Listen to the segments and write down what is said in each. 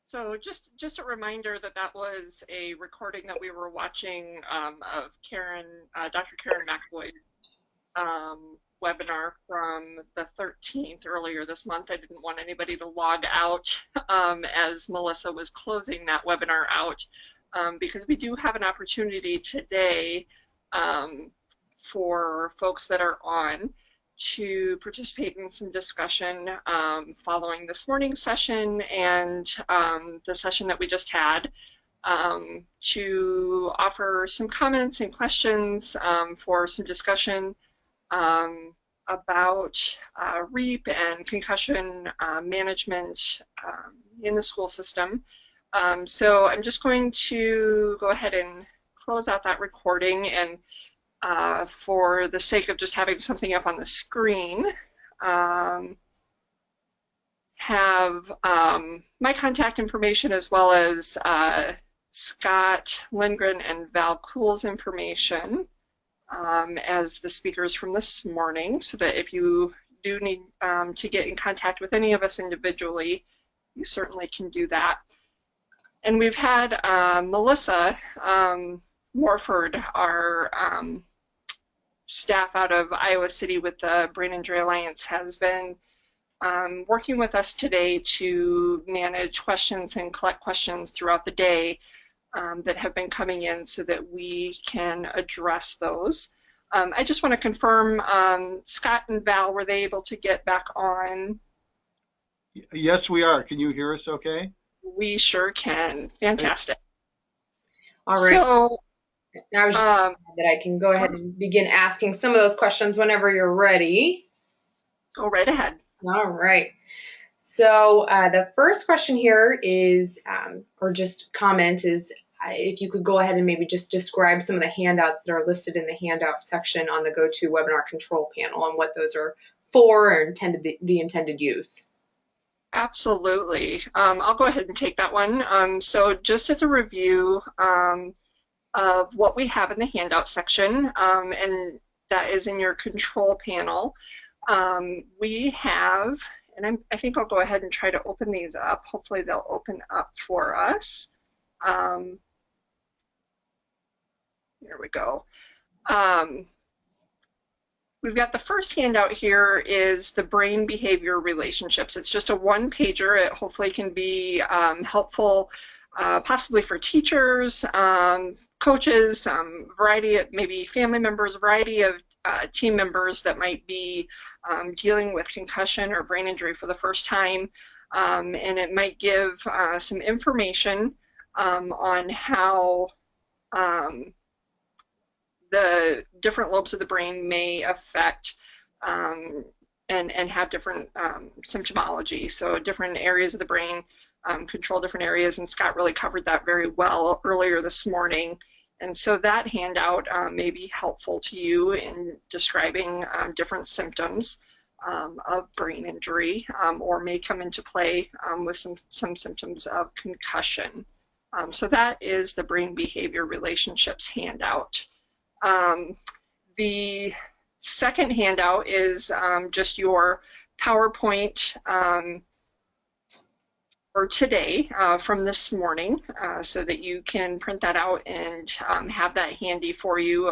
So just a reminder that that was a recording that we were watching of Dr. Karen McAvoy's webinar from the 13th earlier this month. I didn't want anybody to log out as Melissa was closing that webinar out because we do have an opportunity today for folks that are on to participate in some discussion following this morning's session and the session that we just had, to offer some comments and questions for some discussion about REAP and concussion management in the school system. So I'm just going to go ahead and close out that recording, and for the sake of just having something up on the screen, have my contact information as well as Scott Lindgren and Val Kuhl's information as the speakers from this morning, so that if you do need to get in contact with any of us individually, you certainly can do that. And we've had Melissa Morford, our staff out of Iowa City with the Brain Injury Alliance, has been working with us today to manage questions and collect questions throughout the day that have been coming in so that we can address those. I just want to confirm, Scott and Val, were they able to get back on? Yes, we are. Can you hear us okay? We sure can. Fantastic. All right. So, now I was just that I can go ahead and begin asking some of those questions whenever you're ready. Go right ahead. All right. So the first question here is, or just comment is, if you could go ahead and maybe just describe some of the handouts that are listed in the handout section on the GoToWebinar control panel and what those are for or the intended use. Absolutely. I'll go ahead and take that one. So just as a review of what we have in the handout section, and that is in your control panel, we have, and I think I'll go ahead and try to open these up. Hopefully they'll open up for us. Here we go. We've got the first handout here is the brain behavior relationships. It's just a one-pager. It hopefully can be helpful possibly for teachers, coaches, variety of maybe family members, a variety of team members that might be dealing with concussion or brain injury for the first time. And it might give some information on how the different lobes of the brain may affect and have different symptomology. So different areas of the brain control different areas, and Scott really covered that very well earlier this morning. And so that handout may be helpful to you in describing different symptoms of brain injury, or may come into play with some symptoms of concussion. So that is the brain behavior relationships handout. The second handout is just your PowerPoint for today from this morning, so that you can print that out and have that handy for you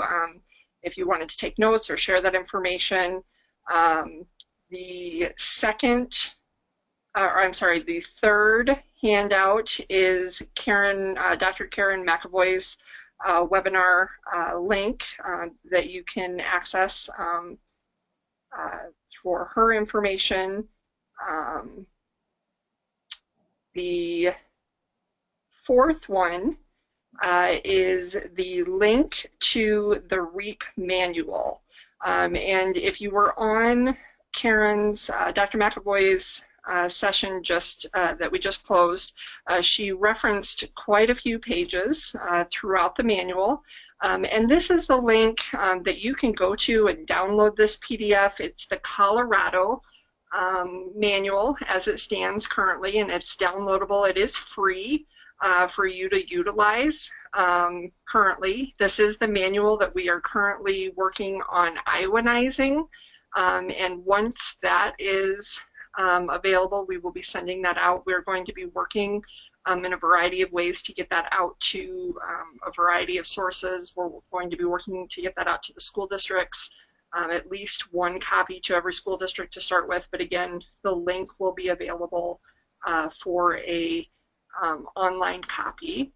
if you wanted to take notes or share that information. The third handout is Dr. Karen McAvoy's webinar link that you can access for her information. The fourth one is the link to the REAP manual. And if you were on Karen's, Dr. McAvoy's session that we just closed, she referenced quite a few pages throughout the manual. And this is the link that you can go to and download this PDF. It's the Colorado manual as it stands currently, and it's downloadable. It is free for you to utilize currently. This is the manual that we are currently working on Iowanizing, and once that is available. We will be sending that out. We're going to be working in a variety of ways to get that out to a variety of sources. We're going to be working to get that out to the school districts, at least one copy to every school district to start with. But again, the link will be available for a online copy.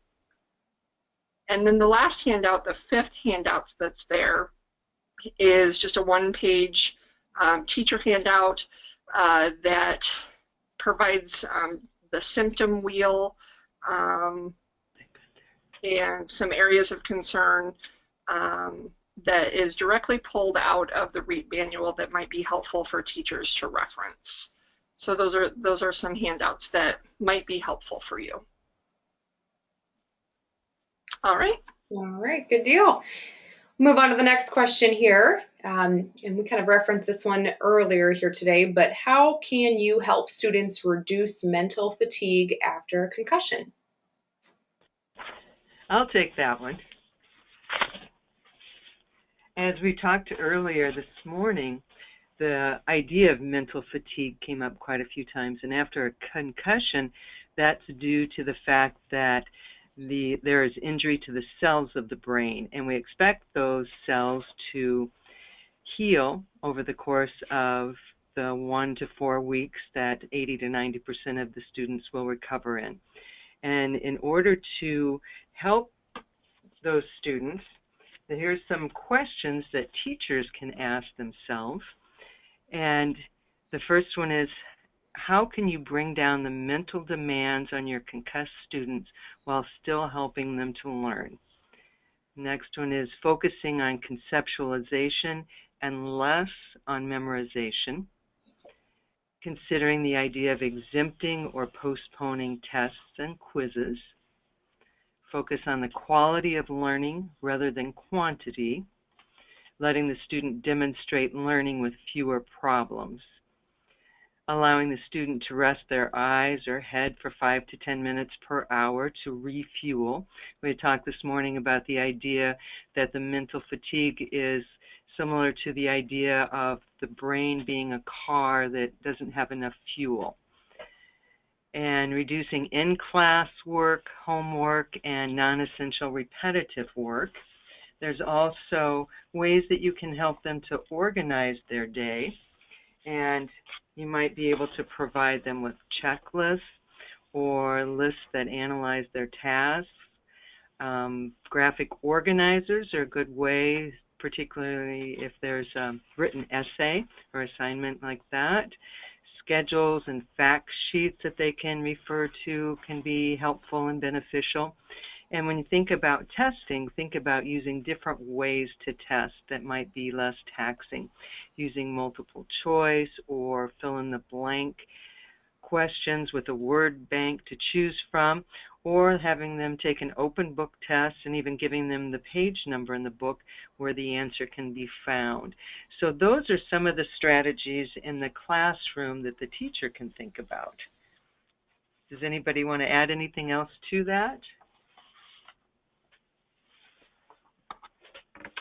And then the last handout, the fifth handout that's there, is just a one-page teacher handout that provides the symptom wheel and some areas of concern that is directly pulled out of the REAP manual that might be helpful for teachers to reference. So those are some handouts that might be helpful for you. All right. All right, good deal. Move on to the next question here. And we kind of referenced this one earlier here today, but how can you help students reduce mental fatigue after a concussion? I'll take that one. As we talked earlier this morning, the idea of mental fatigue came up quite a few times, and after a concussion, that's due to the fact that there is injury to the cells of the brain, and we expect those cells to heal over the course of the 1 to 4 weeks that 80 to 90% of the students will recover in. And in order to help those students, here's some questions that teachers can ask themselves. And the first one is, how can you bring down the mental demands on your concussed students while still helping them to learn? Next one is focusing on conceptualization and less on memorization. Considering the idea of exempting or postponing tests and quizzes. Focus on the quality of learning rather than quantity. Letting the student demonstrate learning with fewer problems. Allowing the student to rest their eyes or head for 5 to 10 minutes per hour to refuel. We talked this morning about the idea that the mental fatigue is similar to the idea of the brain being a car that doesn't have enough fuel. And reducing in-class work, homework, and non-essential repetitive work. There's also ways that you can help them to organize their day. And you might be able to provide them with checklists or lists that analyze their tasks. Graphic organizers are a good way, particularly if there's a written essay or assignment like that. Schedules and fact sheets that they can refer to can be helpful and beneficial. And when you think about testing, think about using different ways to test that might be less taxing, using multiple choice or fill in the blank questions with a word bank to choose from, or having them take an open book test and even giving them the page number in the book where the answer can be found. So those are some of the strategies in the classroom that the teacher can think about. Does anybody want to add anything else to that?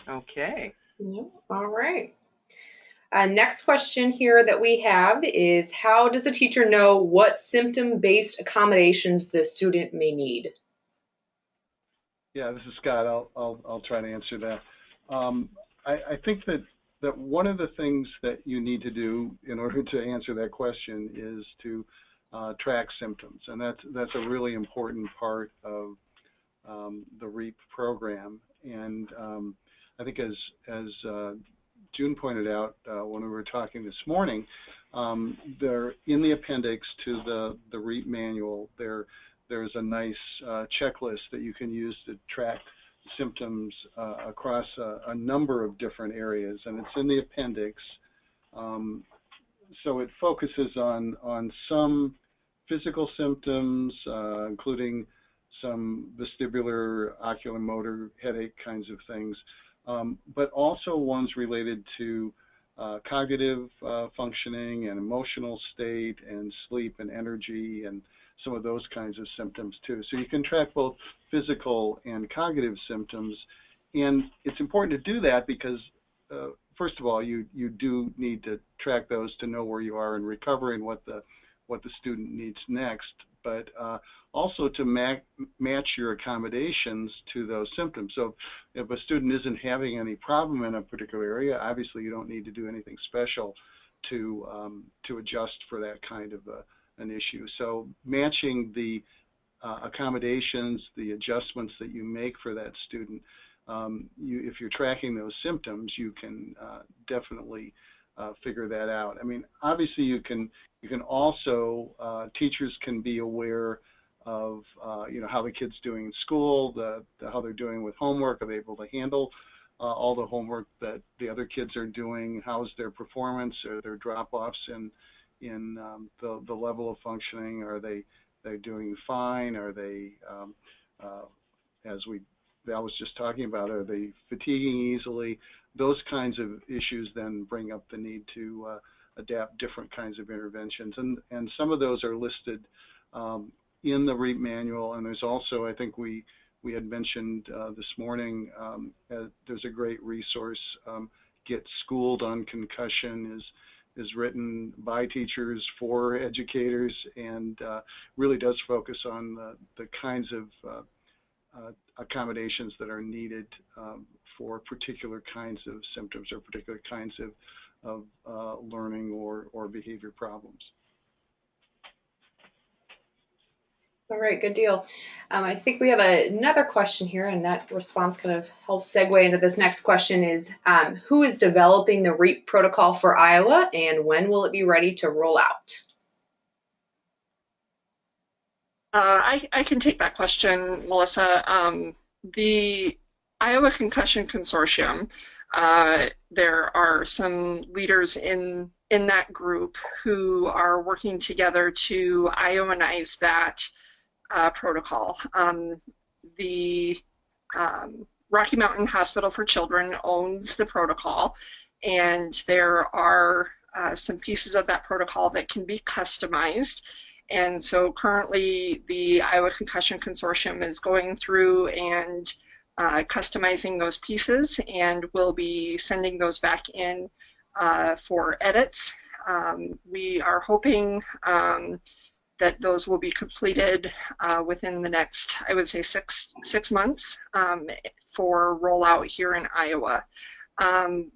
Okay. Yeah, all right. Next question here that we have is, how does a teacher know what symptom-based accommodations the student may need? Yeah, this is Scott. I'll try to answer that. I think that one of the things that you need to do in order to answer that question is to track symptoms, and that's a really important part of the REAP program. And I think as June pointed out when we were talking this morning, there in the appendix to the REAP manual, there's a nice checklist that you can use to track symptoms across a number of different areas, and it's in the appendix. So it focuses on some physical symptoms, including some vestibular, oculomotor, headache kinds of things, but also ones related to cognitive functioning and emotional state and sleep and energy and some of those kinds of symptoms too. So you can track both physical and cognitive symptoms, and it's important to do that because first of all, you do need to track those to know where you are in recovery and what the student needs next, but also to match your accommodations to those symptoms. So if a student isn't having any problem in a particular area, obviously you don't need to do anything special to adjust for that kind of an issue. So matching the accommodations, the adjustments that you make for that student, if you're tracking those symptoms, you can definitely figure that out. I mean, obviously you can also, teachers can be aware of how the kid's doing in school, how they're doing with homework. Are they able to handle all the homework that the other kids are doing? How's their performance? Are there drop-offs in the level of functioning? Are they doing fine? Are they, as Val was just talking about, are they fatiguing easily? Those kinds of issues then bring up the need to adapt different kinds of interventions, and some of those are listed in the REAP manual. And there's also, I think we had mentioned this morning, there's a great resource, Get Schooled on Concussion, is written by teachers for educators, and really does focus on the kinds of accommodations that are needed for particular kinds of symptoms or particular kinds of learning or behavior problems. All right, good deal. I think we have another question here, and that response kind of helps segue into this next question is, who is developing the REAP protocol for Iowa, and when will it be ready to roll out? I can take that question, Melissa. The Iowa Concussion Consortium, there are some leaders in that group who are working together to Iowanize that protocol. The Rocky Mountain Hospital for Children owns the protocol, and there are some pieces of that protocol that can be customized. And so currently the Iowa Concussion Consortium is going through and customizing those pieces, and we'll be sending those back in for edits. We are hoping that those will be completed within the next, I would say, six months for rollout here in Iowa.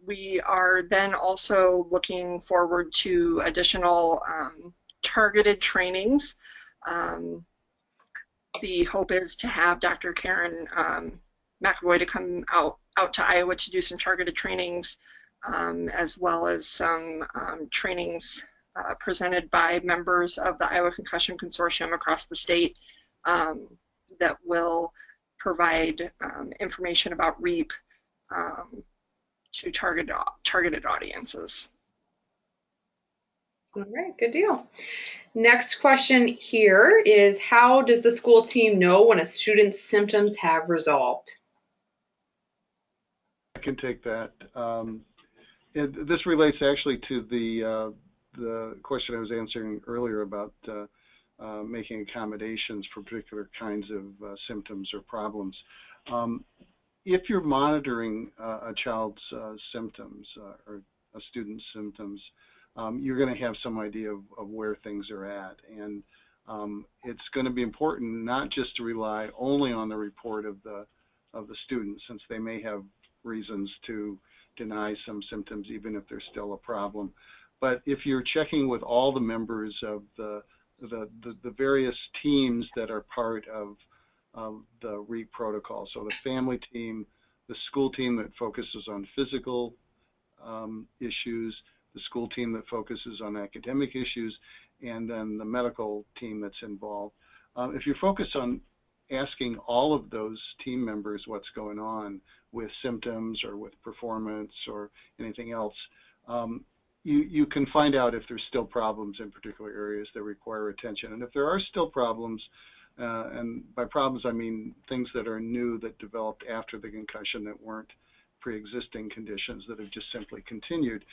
We are then also looking forward to additional targeted trainings. The hope is to have Dr. Karen McAvoy to come out to Iowa to do some targeted trainings, as well as some trainings presented by members of the Iowa Concussion Consortium across the state that will provide information about REAP to targeted audiences. All right, good deal. Next question here is, how does the school team know when a student's symptoms have resolved? I can take that. This relates actually to the question I was answering earlier about making accommodations for particular kinds of symptoms or problems. If you're monitoring a child's symptoms or a student's symptoms, you're going to have some idea of where things are at. And it's going to be important not just to rely only on the report of the student, since they may have reasons to deny some symptoms even if there's still a problem. But if you're checking with all the members of the various teams that are part of the REAP protocol, so the family team, the school team that focuses on physical issues, the school team that focuses on academic issues, and then the medical team that's involved. If you focus on asking all of those team members what's going on with symptoms or with performance or anything else, you can find out if there's still problems in particular areas that require attention. And if there are still problems, and by problems I mean things that are new that developed after the concussion that weren't pre-existing conditions that have just simply continued,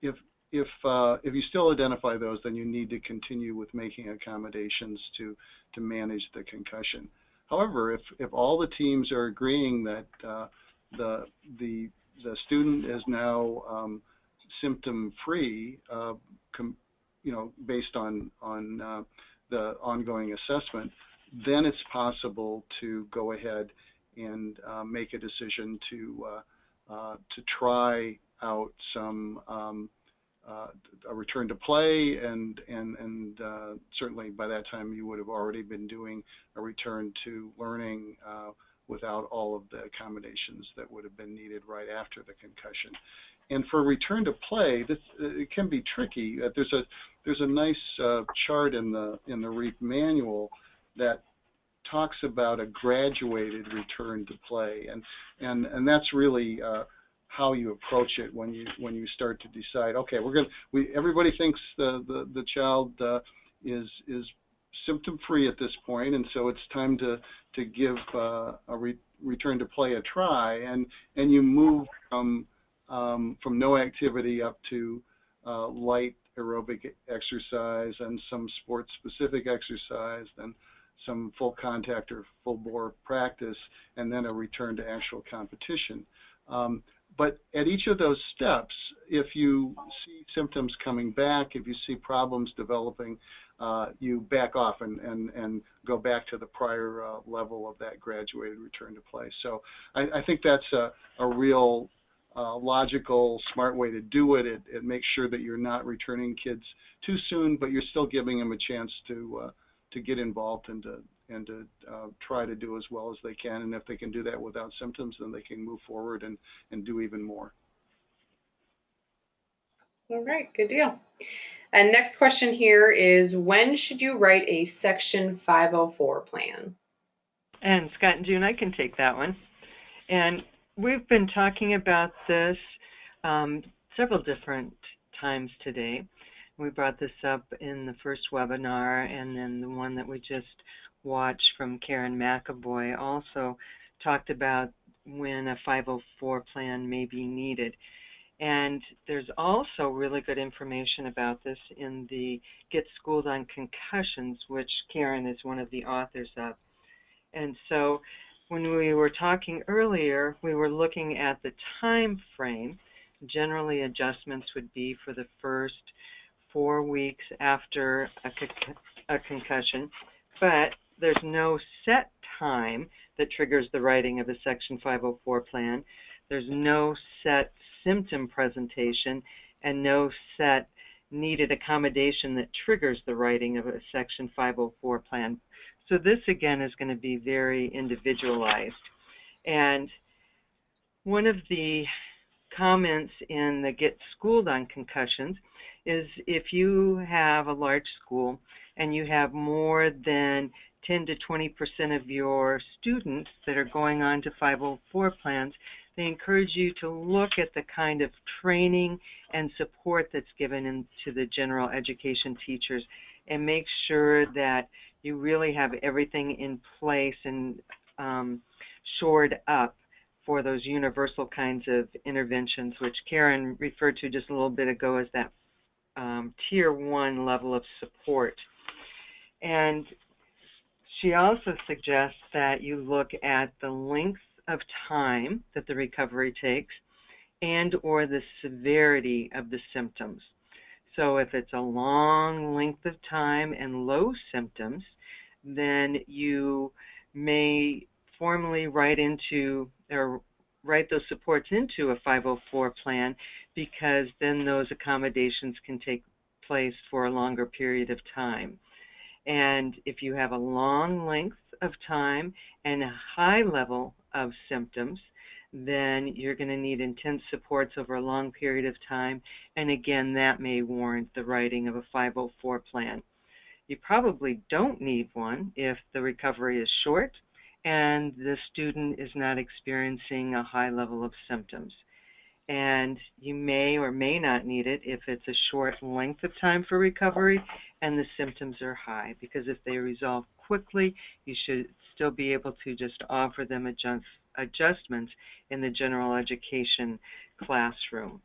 if you still identify those, then you need to continue with making accommodations to manage the concussion. However, if all the teams are agreeing that the the student is now symptom-free, based on the ongoing assessment, then it's possible to go ahead and make a decision to try out some a return to play, and certainly by that time you would have already been doing a return to learning without all of the accommodations that would have been needed right after the concussion. And for return to play, it can be tricky. There's a nice chart in the REAP manual that talks about a graduated return to play, and that's really how you approach it when you start to decide. Okay, everybody thinks the child is symptom free at this point, and so it's time to give a return to play a try, and you move from no activity up to light aerobic exercise and some sports specific exercise, then some full contact or full bore practice, and then a return to actual competition. But at each of those steps, if you see symptoms coming back, if you see problems developing, you back off and go back to the prior level of that graduated return to play. So I think that's a real logical, smart way to do it. It makes sure that you're not returning kids too soon, but you're still giving them a chance to get involved and to try to do as well as they can. And if they can do that without symptoms, then they can move forward and do even more. All right, good deal. And next question here is, when should you write a Section 504 plan? And Scott and June, I can take that one. And we've been talking about this several different times today. We brought this up in the first webinar, and then the one that we just watched from Karen McAvoy also talked about when a 504 plan may be needed. And there's also really good information about this in the Get Schooled on Concussions, which Karen is one of the authors of. And so when we were talking earlier, we were looking at the time frame. Generally, adjustments would be for the first 4 weeks after a concussion, but there's no set time that triggers the writing of a Section 504 plan. There's no set symptom presentation and no set needed accommodation that triggers the writing of a Section 504 plan. So this, again, is going to be very individualized. And one of the comments in the Get Schooled on Concussions is, if you have a large school and you have more than 10 to 20% of your students that are going on to 504 plans, they encourage you to look at the kind of training and support that's given to the general education teachers and make sure that you really have everything in place and shored up for those universal kinds of interventions, which Karen referred to just a little bit ago as that Tier 1 level of support. And she also suggests that you look at the length of time that the recovery takes and or the severity of the symptoms. So if it's a long length of time and low symptoms, then you may formally write those supports into a 504 plan, because then those accommodations can take place for a longer period of time. And if you have a long length of time and a high level of symptoms, then you're going to need intense supports over a long period of time. And again, that may warrant the writing of a 504 plan. You probably don't need one if the recovery is short and the student is not experiencing a high level of symptoms. And you may or may not need it if it's a short length of time for recovery and the symptoms are high, because if they resolve quickly, you should still be able to just offer them adjustments in the general education classroom.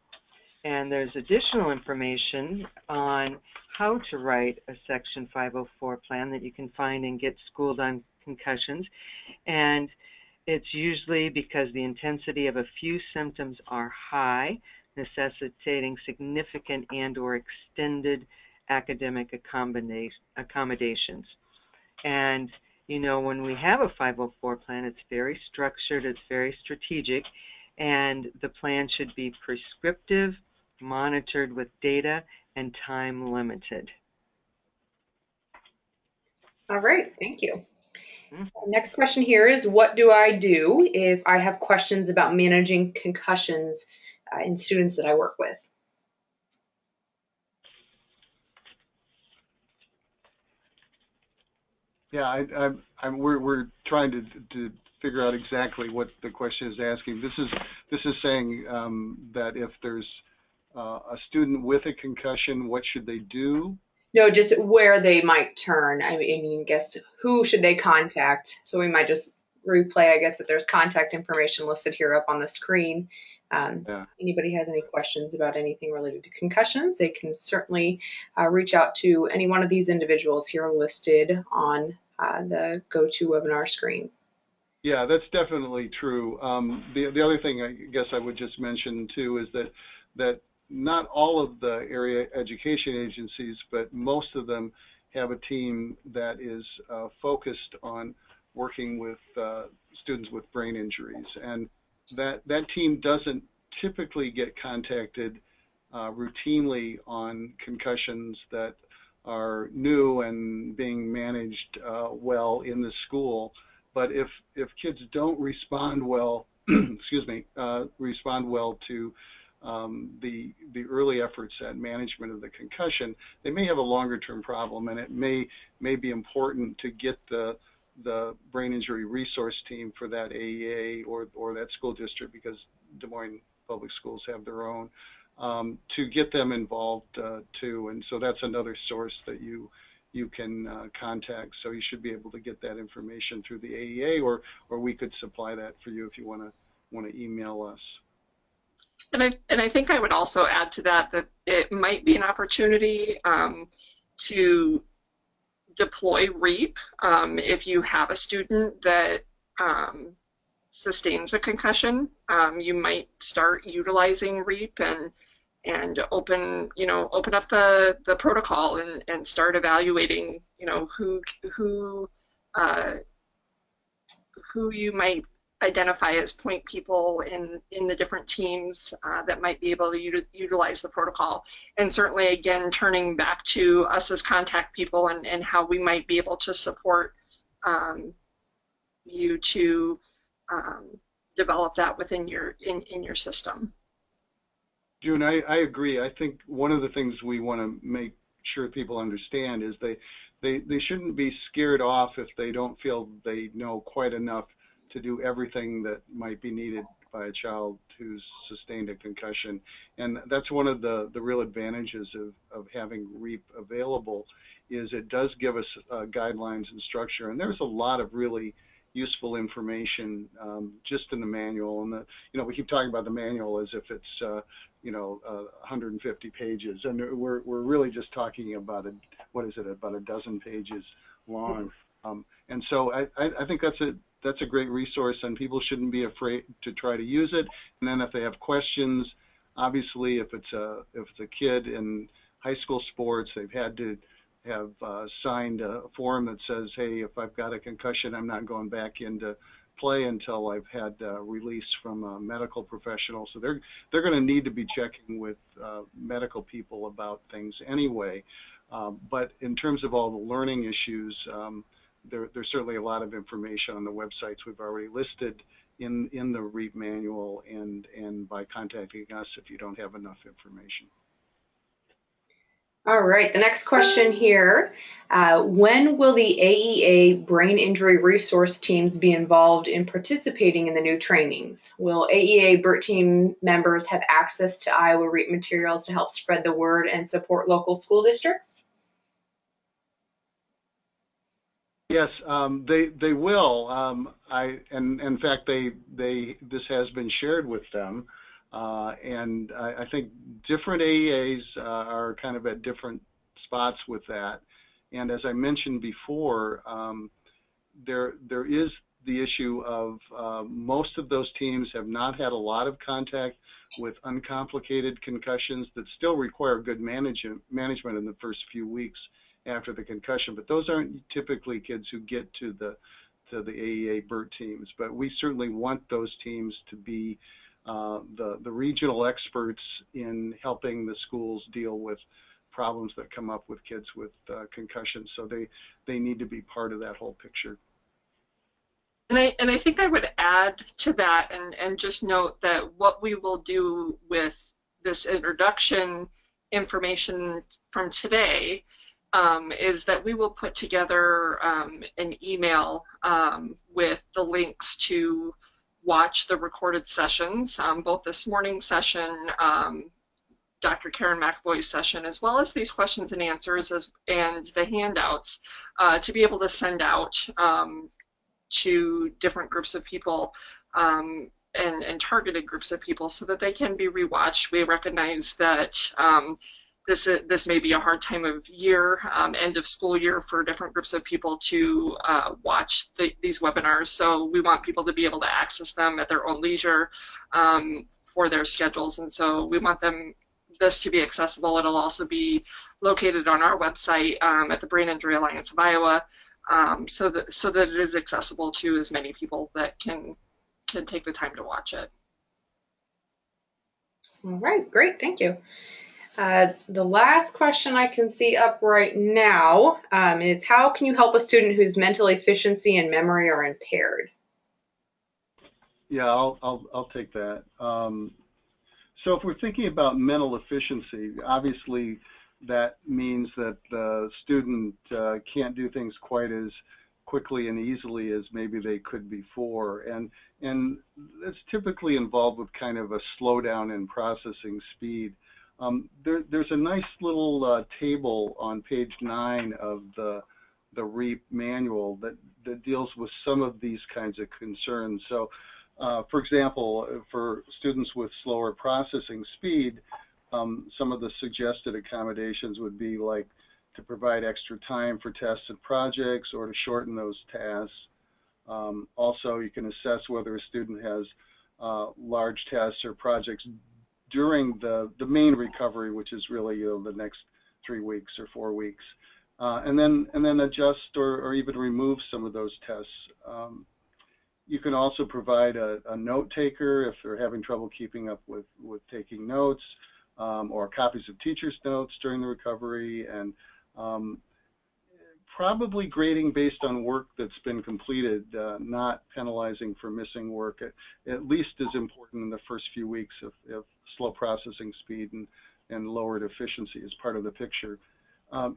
And there's additional information on how to write a Section 504 plan that you can find in Get Schooled on Concussions. And It's usually because the intensity of a few symptoms are high, necessitating significant and/or extended academic accommodations. And, you know, when we have a 504 plan, it's very structured, it's very strategic, and the plan should be prescriptive, monitored with data, and time limited. All right, thank you. Next question here is, what do I do if I have questions about managing concussions in students that I work with? Yeah, we're trying to figure out exactly what the question is asking. This is saying that if there's a student with a concussion, what should they do? No, just where they might turn. I mean, I guess who should they contact? So we might just replay, I guess, that there's contact information listed here up on the screen. Anybody has any questions about anything related to concussions, they can certainly reach out to any one of these individuals here listed on the GoToWebinar screen. Yeah, that's definitely true. The other thing I guess I would just mention too is that not all of the area education agencies, but most of them have a team that is focused on working with students with brain injuries, and that team doesn't typically get contacted routinely on concussions that are new and being managed well in the school. But if kids don't respond well, respond well to the early efforts at management of the concussion, they may have a longer-term problem, and it may be important to get the brain injury resource team for that AEA or that school district, because Des Moines Public Schools have their own, to get them involved too. And so that's another source that you can contact. So you should be able to get that information through the AEA, or we could supply that for you if you want to email us. And I think I would also add to that it might be an opportunity to deploy REAP if you have a student that sustains a concussion. You might start utilizing REAP and open up the protocol and start evaluating who you might identify as point people in the different teams that might be able to utilize the protocol. And certainly, again, turning back to us as contact people and how we might be able to support you to develop that within your system. June, I agree. I think one of the things we want to make sure people understand is they shouldn't be scared off if they don't feel they know quite enough to do everything that might be needed by a child who's sustained a concussion. And that's one of the real advantages of having REAP available, is it does give us guidelines and structure. And there's a lot of really useful information just in the manual. And we keep talking about the manual as if it's 150 pages, and we're really just talking about about a dozen pages long. And so I think that's a great resource, and people shouldn't be afraid to try to use it. And then if they have questions, obviously if it's a kid in high school sports, they've had to have signed a form that says, hey, if I've got a concussion, I'm not going back into play until I've had release from a medical professional. So they're going to need to be checking with medical people about things anyway. But in terms of all the learning issues, there's certainly a lot of information on the websites we've already listed in the REAP manual and by contacting us if you don't have enough information. All right, the next question here. When will the AEA brain injury resource teams be involved in participating in the new trainings? Will AEA BERT team members have access to Iowa REAP materials to help spread the word and support local school districts? Yes, they will. In fact, this has been shared with them. And I think different AEAs are kind of at different spots with that. And as I mentioned before, there is the issue of most of those teams have not had a lot of contact with uncomplicated concussions that still require good management in the first few weeks after the concussion. But those aren't typically kids who get to the AEA BERT teams. But we certainly want those teams to be the regional experts in helping the schools deal with problems that come up with kids with concussions. So they need to be part of that whole picture. And I think I would add to that and just note that what we will do with this introduction information from today is that we will put together an email with the links to watch the recorded sessions, both this morning's session, Dr. Karen McAvoy's session, as well as these questions and answers and the handouts to be able to send out to different groups of people and targeted groups of people so that they can be rewatched. We recognize that this may be a hard time of year, end of school year for different groups of people to watch these webinars. So we want people to be able to access them at their own leisure for their schedules. And so we want this to be accessible. It'll also be located on our website at the Brain Injury Alliance of Iowa, so that it is accessible to as many people that can take the time to watch it. All right, great, thank you. The last question I can see up right now is, how can you help a student whose mental efficiency and memory are impaired? Yeah, I'll take that. So if we're thinking about mental efficiency, obviously that means that the student can't do things quite as quickly and easily as maybe they could before, and it's typically involved with kind of a slowdown in processing speed. There's a nice little table on page 9 of the REAP manual that deals with some of these kinds of concerns. So for example, for students with slower processing speed, some of the suggested accommodations would be like to provide extra time for tests and projects or to shorten those tasks. Also, you can assess whether a student has large tests or projects during the main recovery, which is really the next 3 weeks or 4 weeks, and then adjust or even remove some of those tests. You can also provide a note taker if they're having trouble keeping up with taking notes, or copies of teachers' notes during the recovery, and probably grading based on work that's been completed, not penalizing for missing work, at least as important in the first few weeks of slow processing speed and lowered efficiency as part of the picture.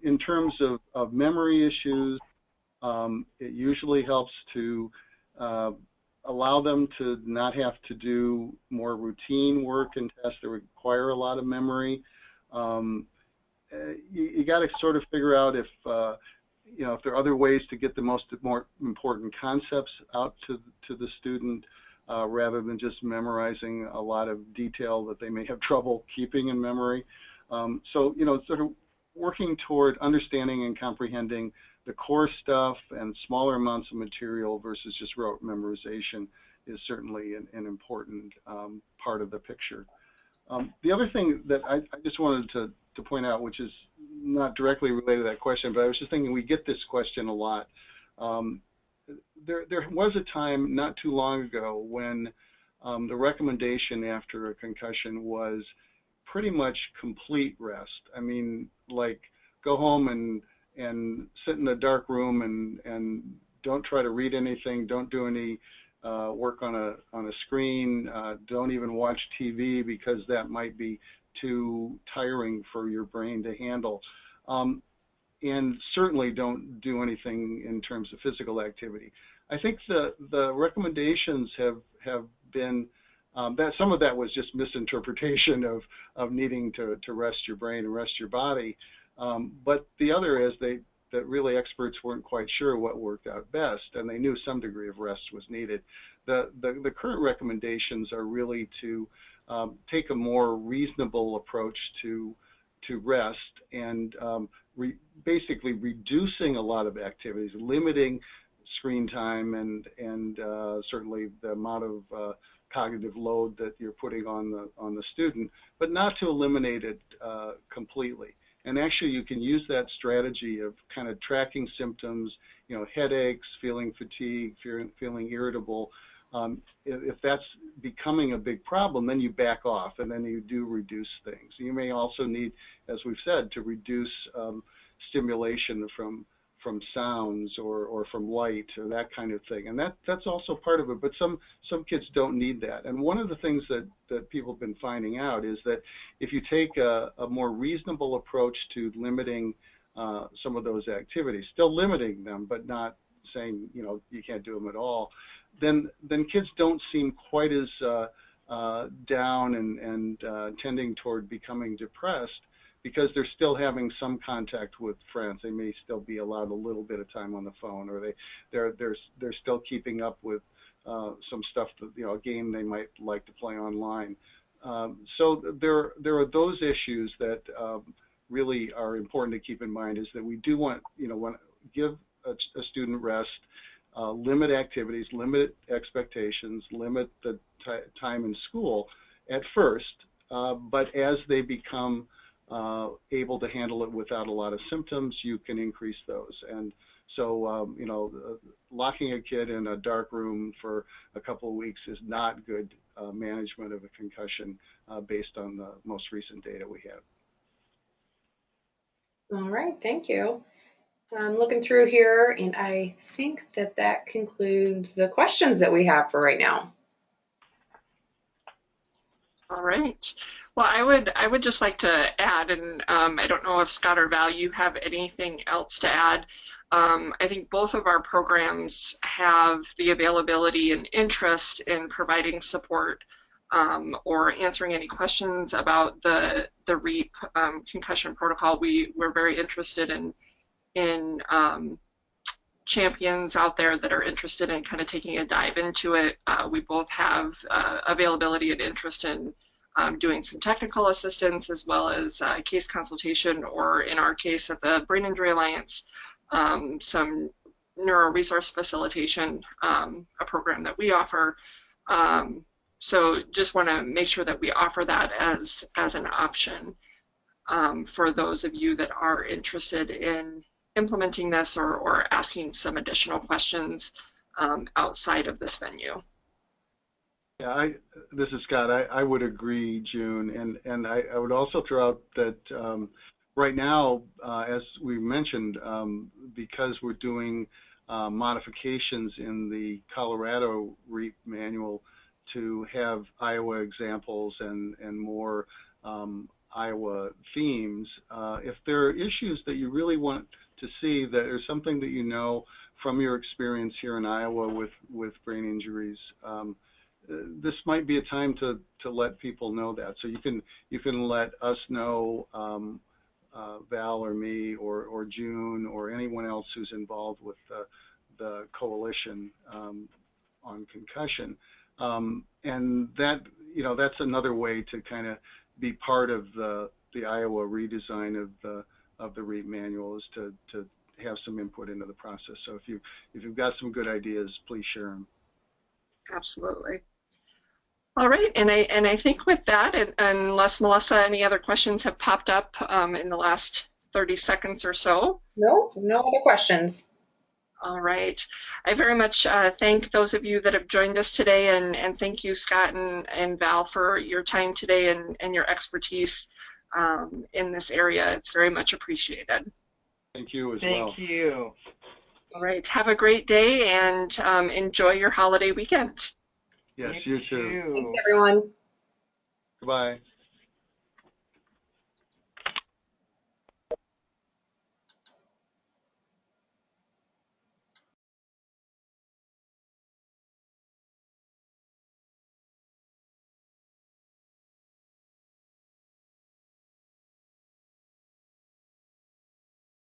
In terms of memory issues, it usually helps to allow them to not have to do more routine work and tests that require a lot of memory. You got to sort of figure out if if there are other ways to get the more important concepts out to the student rather than just memorizing a lot of detail that they may have trouble keeping in memory. So sort of working toward understanding and comprehending the core stuff and smaller amounts of material versus just rote memorization is certainly an important part of the picture. The other thing that I just wanted to point out, which is not directly related to that question, but I was just thinking we get this question a lot. There was a time not too long ago when the recommendation after a concussion was pretty much complete rest. I mean, like go home and sit in a dark room and don't try to read anything, don't do any work on a screen, don't even watch TV because that might be too tiring for your brain to handle. And certainly don't do anything in terms of physical activity. I think the recommendations have been that some of that was just misinterpretation of needing to rest your brain and rest your body. But the other is that really experts weren't quite sure what worked out best, and they knew some degree of rest was needed. The current recommendations are really to take a more reasonable approach to rest and basically reducing a lot of activities, limiting screen time and certainly the amount of cognitive load that you're putting on the student, but not to eliminate it completely. And actually, you can use that strategy of kind of tracking symptoms, headaches, feeling fatigued, feeling irritable. If that's becoming a big problem, then you back off and then you do reduce things. You may also need, as we've said, to reduce stimulation from sounds or from light or that kind of thing, and that's also part of it. But some kids don't need that. And one of the things that people have been finding out is that if you take a more reasonable approach to limiting some of those activities, still limiting them, but not saying you can't do them at all, then kids don't seem quite as down and tending toward becoming depressed, because they're still having some contact with friends. They may still be allowed a little bit of time on the phone, or they're still keeping up with some stuff that, a game they might like to play online. So there are those issues that really are important to keep in mind, is that we do want to give a student rest, limit activities, limit expectations, limit the time in school at first, but as they become able to handle it without a lot of symptoms, you can increase those. And so, locking a kid in a dark room for a couple of weeks is not good management of a concussion based on the most recent data we have. All right, thank you. I'm looking through here, and I think that concludes the questions that we have for right now. All right. Well, I would just like to add, and I don't know if Scott or Val, you have anything else to add. I think both of our programs have the availability and interest in providing support or answering any questions about the REAP concussion protocol. We're very interested in champions out there that are interested in kind of taking a dive into it. We both have availability and interest in doing some technical assistance, as well as case consultation, or in our case at the Brain Injury Alliance, some neuro resource facilitation, a program that we offer. So just want to make sure that we offer that as an option for those of you that are interested in implementing this or asking some additional questions outside of this venue. Yeah, this is Scott. I would agree, June, and I would also throw out that right now, as we mentioned, because we're doing modifications in the Colorado REAP manual to have Iowa examples and more Iowa themes, if there are issues that you really want to see, that there's something that from your experience here in Iowa with brain injuries, this might be a time to let people know that. So you can let us know, Val or me or June or anyone else who's involved with the coalition on concussion, and that's another way to kind of be part of the Iowa redesign of the REAP manual, is to have some input into the process. So if you've got some good ideas, please share them. Absolutely. All right, and I think with that, unless Melissa, any other questions have popped up in the last 30 seconds or so? No other questions. All right. I very much thank those of you that have joined us today, and thank you, Scott and Val, for your time today and your expertise in this area. It's very much appreciated. Thank you as well. Thank you. All right. Have a great day and enjoy your holiday weekend. Yes, you too. Thanks, everyone. Goodbye.